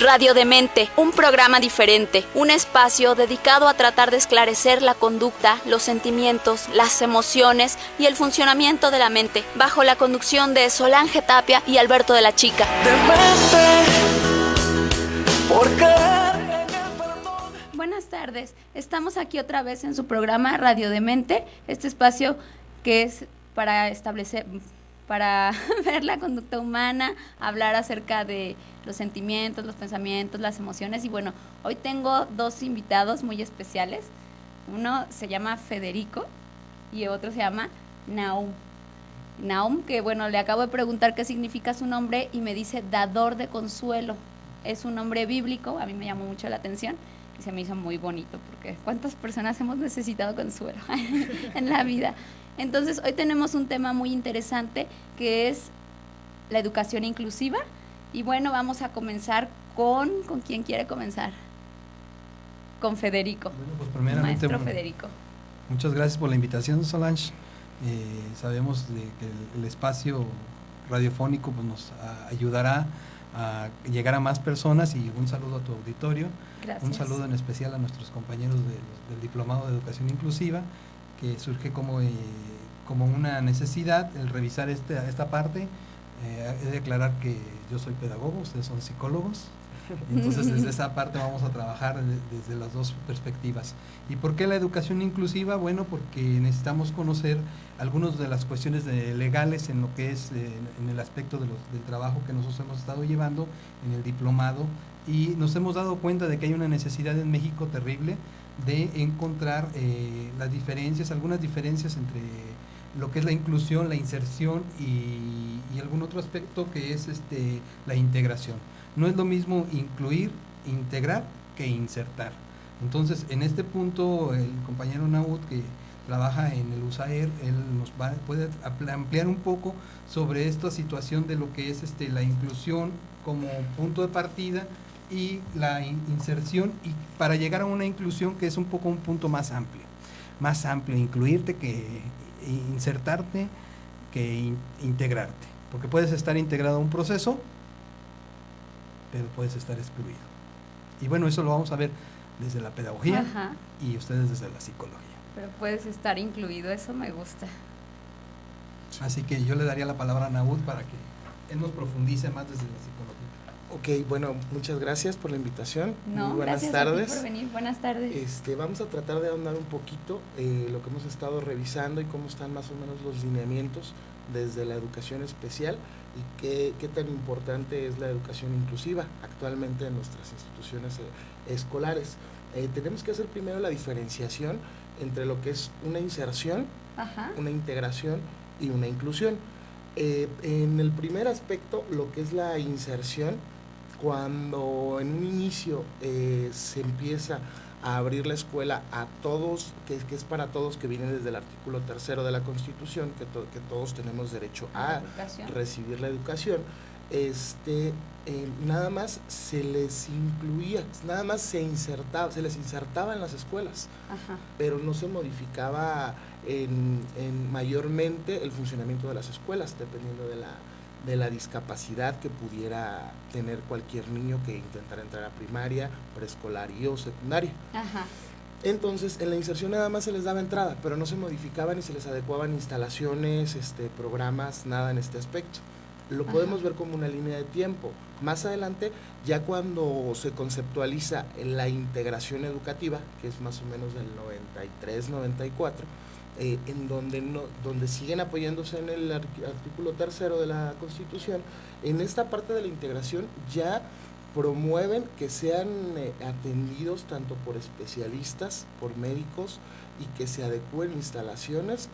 Radio Demente, un programa diferente, un espacio dedicado a tratar de esclarecer la conducta, los sentimientos, las emociones y el funcionamiento de la mente, bajo la conducción de Solange Tapia y Alberto de la Chica. Buenas tardes, estamos aquí otra vez en su programa Radio Demente, este espacio que es para ver la conducta humana, hablar acerca de los sentimientos, los pensamientos, las emociones. Y bueno, hoy tengo dos invitados muy especiales. Uno se llama Federico y otro se llama Nahum. Nahum, que bueno, le acabo de preguntar qué significa su nombre y me dice dador de consuelo. Es un nombre bíblico, a mí me llamó mucho la atención y se me hizo muy bonito porque ¿cuántas personas hemos necesitado consuelo en la vida? Entonces, hoy tenemos un tema muy interesante que es la educación inclusiva. Y bueno, vamos a comenzar ¿con quién quiere comenzar? Con Federico. Bueno, pues primeramente, Maestro Federico. Muchas gracias por la invitación, Solange. Sabemos que el espacio radiofónico pues, nos ayudará a llegar a más personas, y un saludo a tu auditorio. Gracias. Un saludo en especial a nuestros compañeros del Diplomado de Educación Inclusiva, que surge como una necesidad el revisar esta parte. He de aclarar que yo soy pedagogo, ustedes son psicólogos, entonces desde esa parte vamos a trabajar desde las dos perspectivas. ¿Y por qué la educación inclusiva? Bueno, porque necesitamos conocer algunas de las cuestiones legales en lo que es en el aspecto del trabajo que nosotros hemos estado llevando en el diplomado, y nos hemos dado cuenta de que hay una necesidad en México terrible de encontrar algunas diferencias entre lo que es la inclusión, la inserción y algún otro aspecto que es la integración. No es lo mismo incluir, integrar que insertar. Entonces, en este punto, el compañero Nahum, que trabaja en el USAER, él puede ampliar un poco sobre esta situación de lo que es la inclusión como punto de partida y la inserción, y para llegar a una inclusión que es un punto más amplio, incluirte que insertarte que integrarte, porque puedes estar integrado a un proceso, pero puedes estar excluido. Y bueno, eso lo vamos a ver desde la pedagogía. Ajá. Y ustedes desde la psicología. Pero puedes estar incluido, eso me gusta. Así que yo le daría la palabra a Nahum para que él nos profundice más desde la psicología. Ok, bueno, muchas gracias por la invitación. No, muy buenas gracias tardes. A ti por venir. Buenas tardes. Vamos a tratar de ahondar un poquito lo que hemos estado revisando y cómo están más o menos los lineamientos desde la educación especial y qué tan importante es la educación inclusiva actualmente en nuestras instituciones escolares. Tenemos que hacer primero la diferenciación entre lo que es una inserción, ajá, una integración y una inclusión. En el primer aspecto, lo que es la inserción, cuando en un inicio se empieza a abrir la escuela a todos, que es para todos, que viene desde el artículo 3 de la Constitución, que todos tenemos derecho a recibir la educación, nada más se les incluía, nada más se les insertaba en las escuelas. Ajá. Pero no se modificaba en mayormente el funcionamiento de las escuelas, dependiendo de la discapacidad que pudiera tener cualquier niño que intentara entrar a primaria, preescolar y o secundaria. Ajá. Entonces, en la inserción nada más se les daba entrada, pero no se modificaban ni se les adecuaban instalaciones, programas, nada en este aspecto. Lo podemos ver como una línea de tiempo. Más adelante, ya cuando se conceptualiza la integración educativa, que es más o menos del 93-94, en donde siguen apoyándose en el artículo 3 de la Constitución, en esta parte de la integración ya promueven que sean atendidos tanto por especialistas, por médicos, y que se adecúen instalaciones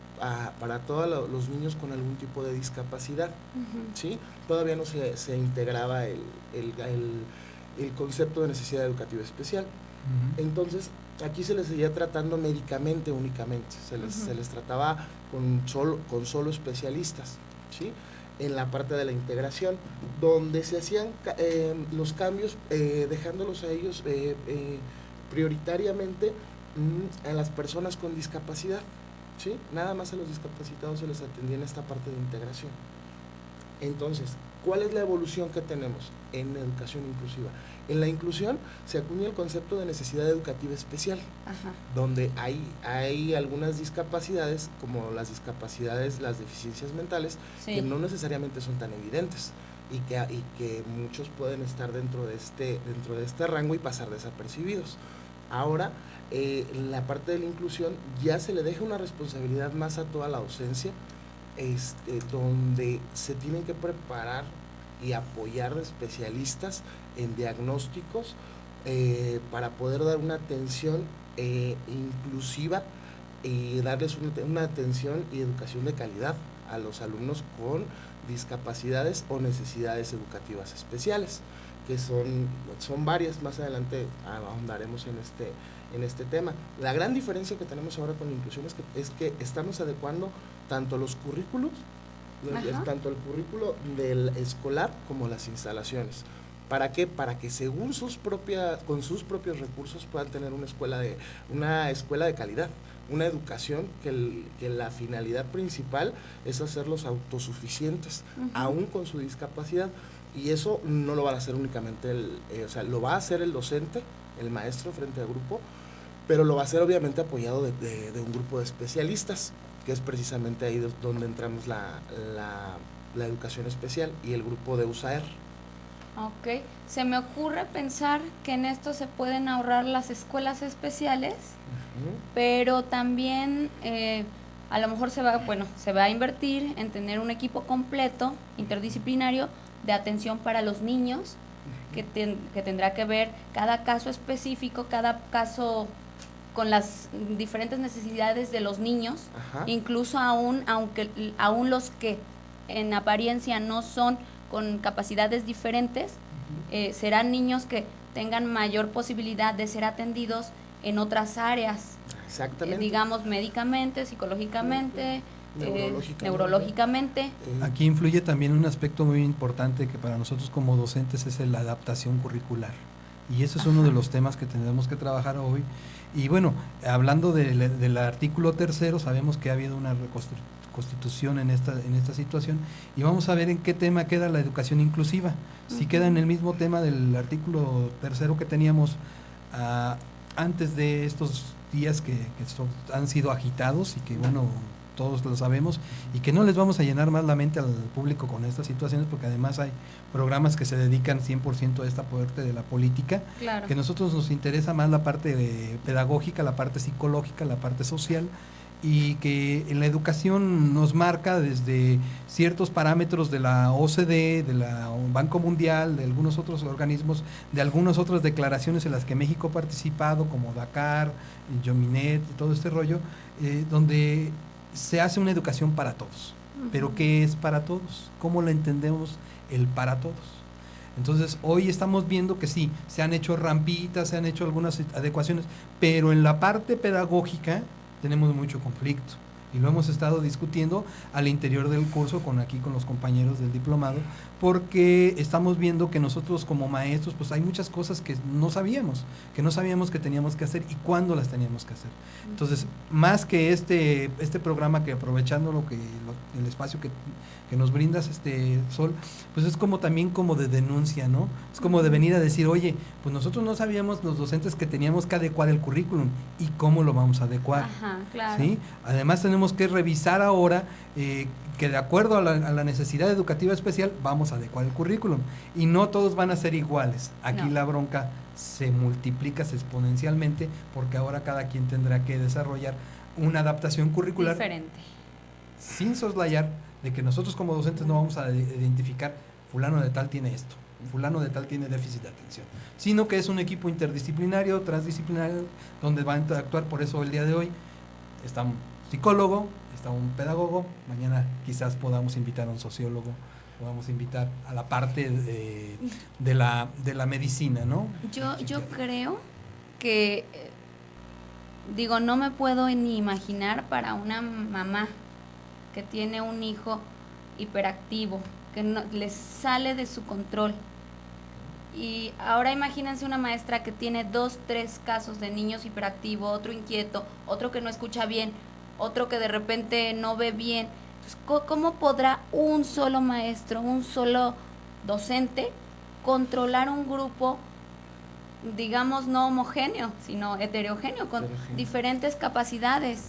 para todos los niños con algún tipo de discapacidad. Uh-huh. ¿Sí? Todavía no se integraba el concepto de necesidad educativa especial. Uh-huh. Entonces, aquí se les seguía tratando médicamente únicamente, se les trataba con solo especialistas, ¿sí? En la parte de la integración, donde se hacían los cambios, dejándolos a ellos prioritariamente a las personas con discapacidad, ¿sí? Nada más a los discapacitados se les atendía en esta parte de integración. Entonces, ¿cuál es la evolución que tenemos en educación inclusiva? En la inclusión se acuña el concepto de necesidad educativa especial, Ajá. donde hay algunas discapacidades, como las discapacidades, las deficiencias mentales, Sí. que no necesariamente son tan evidentes y que muchos pueden estar dentro de este rango y pasar desapercibidos. Ahora, en la parte de la inclusión ya se le deja una responsabilidad más a toda la docencia, donde se tienen que preparar y apoyar especialistas en diagnósticos para poder dar una atención inclusiva y darles una atención y educación de calidad a los alumnos con discapacidades o necesidades educativas especiales, que son varias. Más adelante ahondaremos en este tema. La gran diferencia que tenemos ahora con la inclusión es que estamos adecuando tanto los currículos, tanto el currículo del escolar como las instalaciones. ¿Para qué? Para que con sus propios recursos puedan tener una escuela de calidad, una educación que la finalidad principal es hacerlos autosuficientes, aún con su discapacidad. Y eso no lo va a hacer únicamente lo va a hacer el docente, el maestro frente al grupo, pero lo va a hacer obviamente apoyado de un grupo de especialistas, que es precisamente ahí donde entramos la educación especial y el grupo de USAER. Ok, se me ocurre pensar que en esto se pueden ahorrar las escuelas especiales, pero también a lo mejor se va a invertir en tener un equipo completo, interdisciplinario, de atención para los niños, que tendrá que ver cada caso específico, cada caso con las diferentes necesidades de los niños. Ajá. Incluso aún los que en apariencia no son con capacidades diferentes, serán niños que tengan mayor posibilidad de ser atendidos en otras áreas. Exactamente. Digamos médicamente, psicológicamente, neurológicamente. Aquí influye también un aspecto muy importante que para nosotros como docentes es la adaptación curricular. Y eso es uno de los temas que tendremos que trabajar hoy. Y bueno, hablando del artículo 3, sabemos que ha habido una constitución en esta situación, y vamos a ver en qué tema queda la educación inclusiva. Si queda en el mismo tema del artículo 3 que teníamos antes de estos días que han sido agitados y que bueno, todos lo sabemos, y que no les vamos a llenar más la mente al público con estas situaciones, porque además hay programas que se dedican 100% a esta parte de la política. Claro. Que a nosotros nos interesa más la parte pedagógica, la parte psicológica, la parte social, y que en la educación nos marca desde ciertos parámetros de la OCDE, de la Banco Mundial, de algunos otros organismos, de algunas otras declaraciones en las que México ha participado, como Dakar, Yominet, todo este rollo, donde se hace una educación para todos. ¿Pero qué es para todos? ¿Cómo lo entendemos el para todos? Entonces, hoy estamos viendo que sí, se han hecho rampitas, se han hecho algunas adecuaciones, pero en la parte pedagógica tenemos mucho conflicto, y lo hemos estado discutiendo al interior del curso con los compañeros del diplomado, porque estamos viendo que nosotros como maestros pues hay muchas cosas que no sabíamos que teníamos que hacer y cuándo las teníamos que hacer. Entonces, más que este programa, que aprovechando el espacio que nos brindas, Sol, pues es como también como de denuncia, ¿no? Es como de venir a decir, oye, pues nosotros no sabíamos los docentes que teníamos que adecuar el currículum, y cómo lo vamos a adecuar. Ajá, claro. ¿Sí? Además tenemos que revisar ahora que de acuerdo a la necesidad educativa especial vamos a adecuar el currículum, y no todos van a ser iguales. Aquí no. La bronca se multiplica exponencialmente, porque ahora cada quien tendrá que desarrollar una adaptación curricular diferente, sin soslayar de que nosotros como docentes no vamos a identificar fulano de tal tiene esto, fulano de tal tiene déficit de atención, sino que es un equipo interdisciplinario, transdisciplinario, donde va a actuar. Por eso el día de hoy está un psicólogo, está un pedagogo, mañana quizás podamos invitar a un sociólogo, podamos invitar a la parte de la medicina, ¿no? Yo creo que, no me puedo ni imaginar para una mamá que tiene un hijo hiperactivo, que no le sale de su control. Y ahora imagínense una maestra que tiene 2, 3 casos de niños hiperactivos, otro inquieto, otro que no escucha bien, otro que de repente no ve bien. Entonces, ¿cómo podrá un solo maestro, un solo docente controlar un grupo, digamos, no homogéneo, sino heterogéneo, con diferentes capacidades?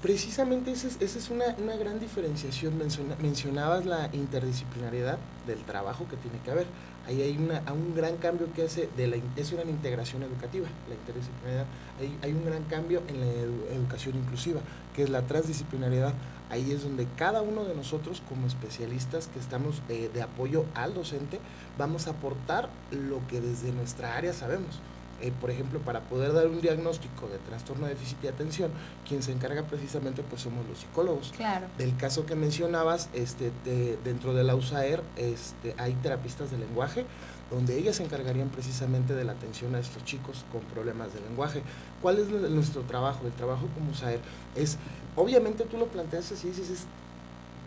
Precisamente esa es una gran diferenciación. Mencionabas la interdisciplinariedad del trabajo que tiene que haber. Ahí hay un gran cambio que hace, es una integración educativa, la interdisciplinariedad. Hay un gran cambio en la educación inclusiva, que es la transdisciplinariedad. Ahí es donde cada uno de nosotros, como especialistas que estamos de apoyo al docente, vamos a aportar lo que desde nuestra área sabemos. Por ejemplo, para poder dar un diagnóstico de trastorno de déficit de atención, quien se encarga precisamente pues somos los psicólogos. Claro. Del caso que mencionabas, dentro de la USAER hay terapistas de lenguaje, donde ellas se encargarían precisamente de la atención a estos chicos con problemas de lenguaje. ¿Cuál es nuestro trabajo? El trabajo como USAER es, obviamente tú lo planteas así, dices, es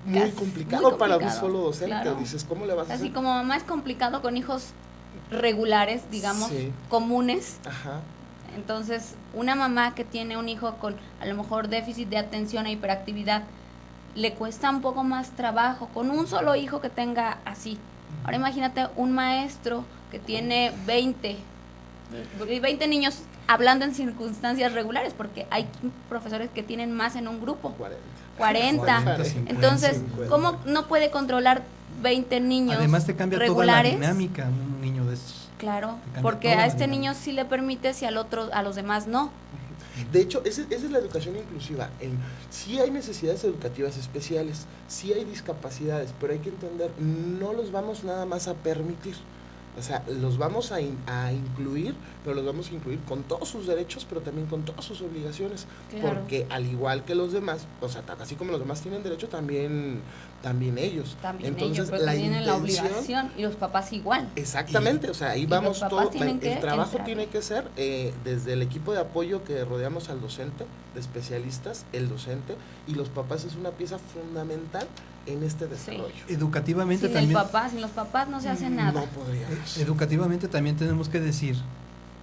muy complicado para un solo docente. Claro. Dices, ¿cómo le vas a hacer? Así como mamá es complicado con hijos regulares, digamos, sí, comunes. Ajá. Entonces, una mamá que tiene un hijo con a lo mejor déficit de atención e hiperactividad, le cuesta un poco más trabajo con un solo hijo que tenga así. Ahora imagínate un maestro que tiene 20 niños hablando en circunstancias regulares, porque hay profesores que tienen más en un grupo. 40. Entonces, 50. ¿Cómo no puede controlar 20 niños? Además te cambia regulares? Toda la dinámica un niño de estos. Claro, porque a este niño sí le permites y a los demás no. De hecho, esa es la educación inclusiva. Sí hay necesidades educativas especiales, sí hay discapacidades, pero hay que entender, no los vamos nada más a permitir. O sea, los vamos a incluir, pero los vamos a incluir con todos sus derechos, pero también con todas sus obligaciones. Claro. Porque al igual que los demás, o sea, así como los demás tienen derecho, también ellos. También ellos, pero tienen la obligación, y los papás igual. Exactamente, o sea, ahí vamos todo. El trabajo tiene que ser desde el equipo de apoyo que rodeamos al docente, de especialistas, el docente, y los papás es una pieza fundamental en este desarrollo. Sí. Educativamente también. Sin los papás no se hace nada. No podríamos. Educativamente también tenemos que decir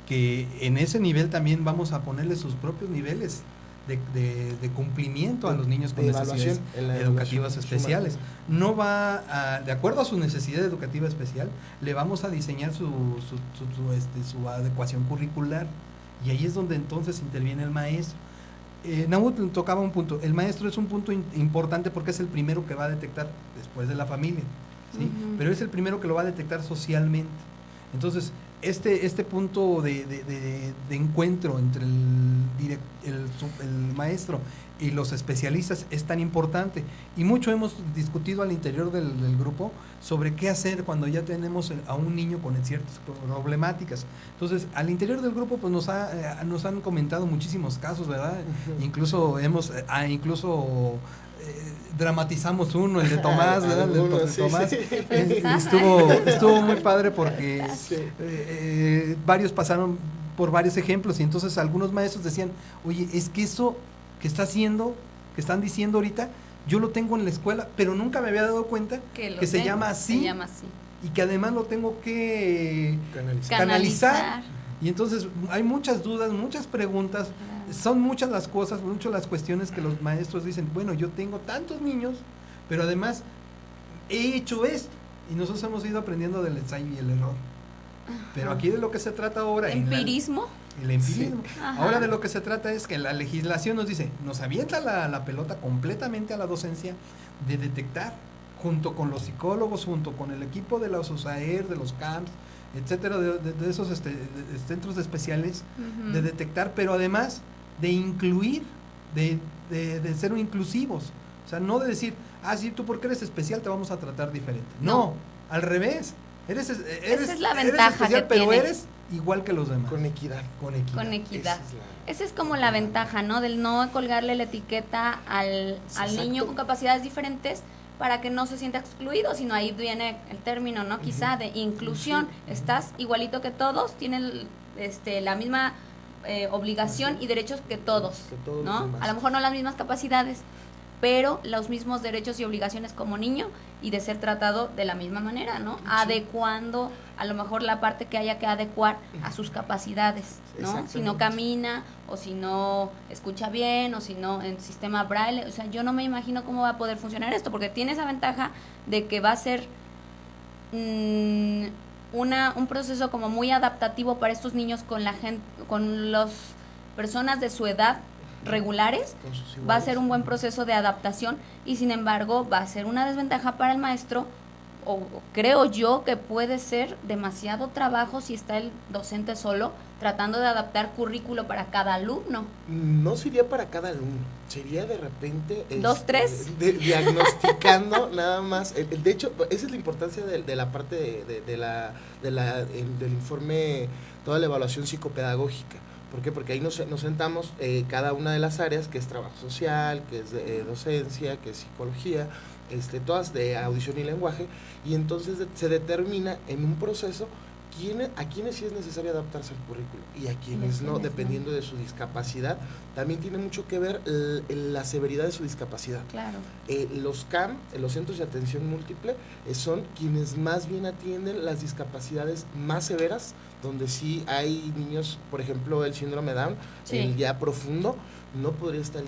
que en ese nivel también vamos a ponerle sus propios niveles de cumplimiento a los niños con necesidades educativas especiales. No va de acuerdo a su necesidad educativa especial, le vamos a diseñar su adecuación curricular, y ahí es donde entonces interviene el maestro. Nahuatl tocaba un punto. El maestro es un punto importante porque es el primero que va a detectar después de la familia, ¿sí? Pero es el primero que lo va a detectar socialmente. Entonces, este punto de encuentro entre el maestro y los especialistas es tan importante, y mucho hemos discutido al interior del grupo sobre qué hacer cuando ya tenemos a un niño con ciertas problemáticas. Entonces, al interior del grupo pues nos han comentado muchísimos casos, ¿verdad? Incluso dramatizamos uno, el de Tomás, ¿verdad? El de Tomás. Sí. Estuvo muy padre porque varios pasaron por varios ejemplos, y entonces algunos maestros decían, oye, es que eso que están diciendo ahorita, yo lo tengo en la escuela, pero nunca me había dado cuenta que se llama así, y que además lo tengo que canalizar. Y entonces hay muchas dudas, muchas preguntas. Son muchas las cosas, muchas las cuestiones que los maestros dicen, bueno, yo tengo tantos niños, pero además he hecho esto, y nosotros hemos ido aprendiendo del ensayo y el error. Pero aquí de lo que se trata ahora... ¿Empirismo? El empirismo. Sí. Ahora de lo que se trata es que la legislación nos dice, nos avienta la pelota completamente a la docencia de detectar, junto con los psicólogos, junto con el equipo de los USAER, de los CAMPS, etcétera, de esos centros especiales, de detectar, pero además de incluir, de ser inclusivos. O sea, no de decir, sí, tú porque eres especial te vamos a tratar diferente. No, al revés. Esa es la ventaja especial, pero tiene. Eres igual que los demás. Con equidad. Esa es como la ventaja, ¿no? Del no colgarle la etiqueta al niño con capacidades diferentes para que no se sienta excluido, sino ahí viene el término, ¿no? Quizá de inclusión. Estás igualito que todos, tienen la misma obligación y derechos que todos, ¿no? A lo mejor no las mismas capacidades, pero los mismos derechos y obligaciones como niño y de ser tratado de la misma manera, ¿no? Sí. Adecuando a lo mejor la parte que haya que adecuar a sus capacidades, ¿no? Si no camina o si no escucha bien o si no en sistema braille, o sea, yo no me imagino cómo va a poder funcionar esto, porque tiene esa ventaja de que va a ser un proceso como muy adaptativo para estos niños con la gente, con las personas de su edad regulares, va a ser un buen proceso de adaptación y sin embargo va a ser una desventaja para el maestro, o creo yo que puede ser demasiado trabajo si está el docente solo tratando de adaptar currículo para cada alumno. No sería para cada alumno, sería de repente 2, 3 diagnosticando nada más. De hecho, esa es la importancia de la parte del informe, toda la evaluación psicopedagógica. ¿Por qué? Porque ahí nos sentamos cada una de las áreas, que es trabajo social, que es docencia, que es psicología, todas de audición y lenguaje, y entonces se determina en un proceso a quienes sí es necesario adaptarse al currículo y a quienes no, dependiendo de su discapacidad. También tiene mucho que ver la severidad de su discapacidad. Claro. Los CAM, los Centros de Atención Múltiple, son quienes más bien atienden las discapacidades más severas, donde sí hay niños, por ejemplo, el síndrome Down, sí, el ya profundo, no podría estar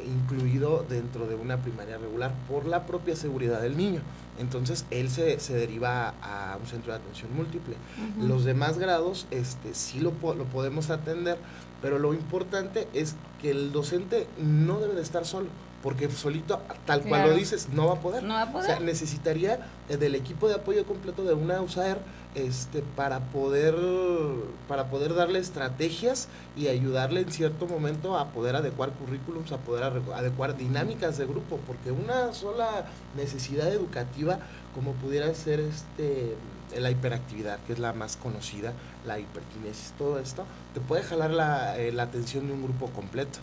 incluido dentro de una primaria regular por la propia seguridad del niño. Entonces, él se deriva a un centro de atención múltiple. Uh-huh. Los demás grados sí lo podemos atender, pero lo importante es que el docente no debe de estar solo, porque solito, tal cual lo dices, no va a poder. No va a poder. O sea, necesitaría del equipo de apoyo completo de una USAER para poder darle estrategias y ayudarle en cierto momento a poder adecuar currículums, a poder adecuar dinámicas de grupo, porque una sola necesidad educativa, como pudiera ser la hiperactividad, que es la más conocida, la hiperquinesis, todo esto, te puede jalar la atención de un grupo completo.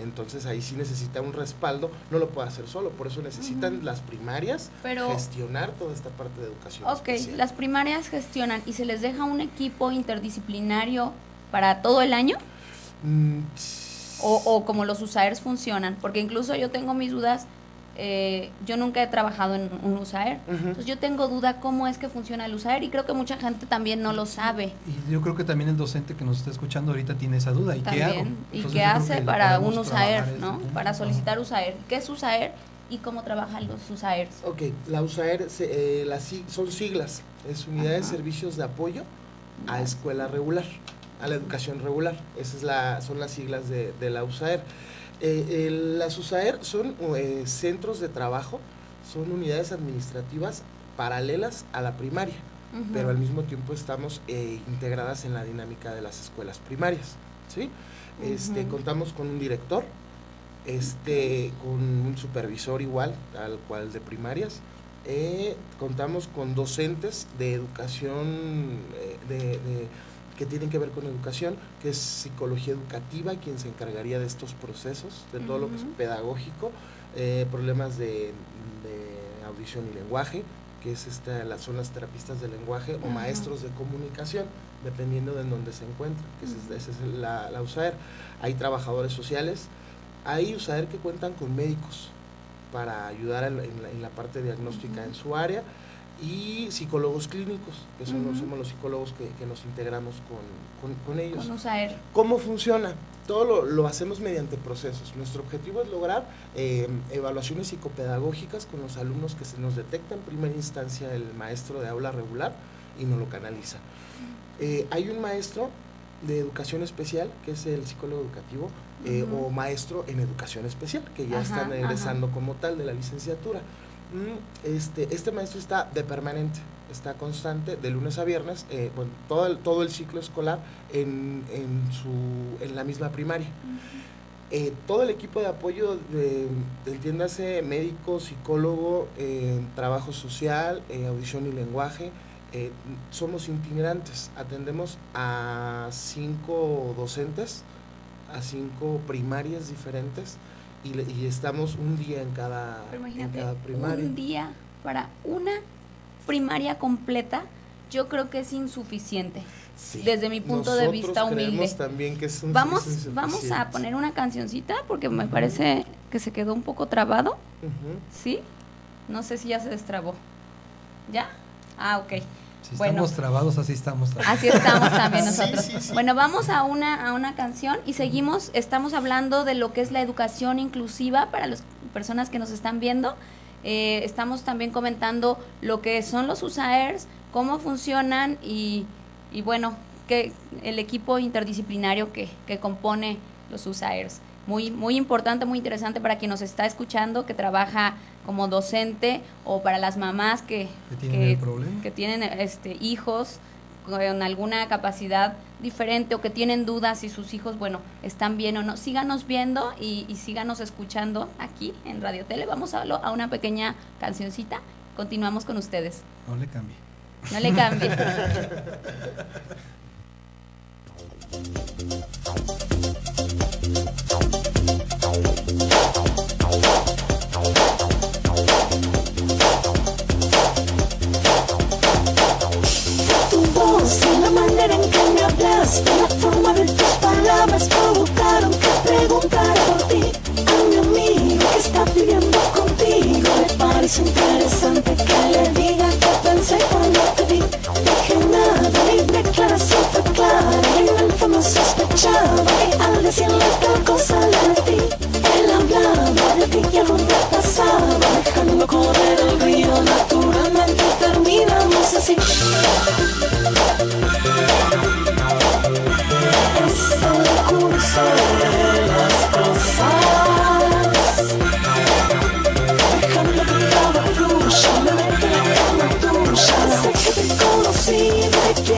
Entonces ahí sí necesita un respaldo, no lo puede hacer solo, por eso necesitan las primarias gestionar toda esta parte de educación especial. Las primarias gestionan y se les deja un equipo interdisciplinario para todo el año, o como los USAERs funcionan, porque incluso yo tengo mis dudas. Yo nunca he trabajado en un USAER, entonces yo tengo duda cómo es que funciona el USAER y creo que mucha gente también no lo sabe. Y yo creo que también el docente que nos está escuchando ahorita tiene esa duda. ¿Y qué hago? ¿Y qué hace para un USAER, no? Para solicitar USAER. ¿Qué es USAER y cómo trabajan los USAERs? Ok, la USAER son siglas, es Unidad de Servicios de Apoyo a Escuela Regular, a la Educación Regular. Esas son las siglas de la USAER. Las USAER son centros de trabajo, son unidades administrativas paralelas a la primaria, pero al mismo tiempo estamos integradas en la dinámica de las escuelas primarias, ¿sí? Contamos con un director, con un supervisor igual, al cual de primarias, contamos con docentes de educación, que tienen que ver con educación, que es psicología educativa, quien se encargaría de estos procesos, de todo lo que es pedagógico, problemas de audición y lenguaje, que son las terapistas de lenguaje o maestros de comunicación, dependiendo de en dónde se encuentran, que esa es la USAER. Hay trabajadores sociales, hay USAER que cuentan con médicos para ayudar en la parte diagnóstica en su área, y psicólogos clínicos, que somos los psicólogos que nos integramos con ellos. Con USAER. ¿Cómo funciona? Todo lo hacemos mediante procesos. Nuestro objetivo es lograr evaluaciones psicopedagógicas con los alumnos que se nos detecta en primera instancia el maestro de aula regular y nos lo canaliza. Hay un maestro de educación especial, que es el psicólogo educativo, o maestro en educación especial, que ya están egresando como tal de la licenciatura. Este maestro está de permanente, está constante de lunes a viernes, todo el ciclo escolar en la misma primaria. Todo el equipo de apoyo, entiéndase médico, psicólogo, trabajo social, audición y lenguaje, somos itinerantes, atendemos a 5 docentes, a 5 primarias diferentes, y estamos un día en cada primaria. Un día para una primaria completa yo creo que es insuficiente. Sí. Desde mi punto de vista humilde. También que es vamos a poner una cancioncita porque me parece que se quedó un poco trabado. ¿Sí? No sé si ya se destrabó. ¿Ya? Ah, ok. Si estamos trabados, así estamos también. Así estamos también nosotros. Sí. Bueno, vamos a una canción y seguimos. Estamos hablando de lo que es la educación inclusiva para las personas que nos están viendo. Estamos también comentando lo que son los USAERs, cómo funcionan y bueno, que el equipo interdisciplinario que compone los USAERs. Muy, muy importante, muy interesante para quien nos está escuchando, que trabaja como docente, o para las mamás que tienen hijos con alguna capacidad diferente o que tienen dudas si sus hijos, bueno, están bien o no. Síganos viendo y síganos escuchando aquí en Radio Tele. Vamos a una pequeña cancioncita. Continuamos con ustedes. No le cambie. No le cambie. Tu voz y la manera en que me hablaste, la forma de tus palabras provocaron que preguntara por ti. A mi amigo que está viviendo contigo le parece interesante que le diga que pensé cuando te vi. Dije nada, mi declaración fue clara y en el fondo sospechaba que al decirle tal cosa le metí. Él hablaba de ti y algo me pasaba, dejando correr el río. Naturalmente terminamos así. Esa locura soy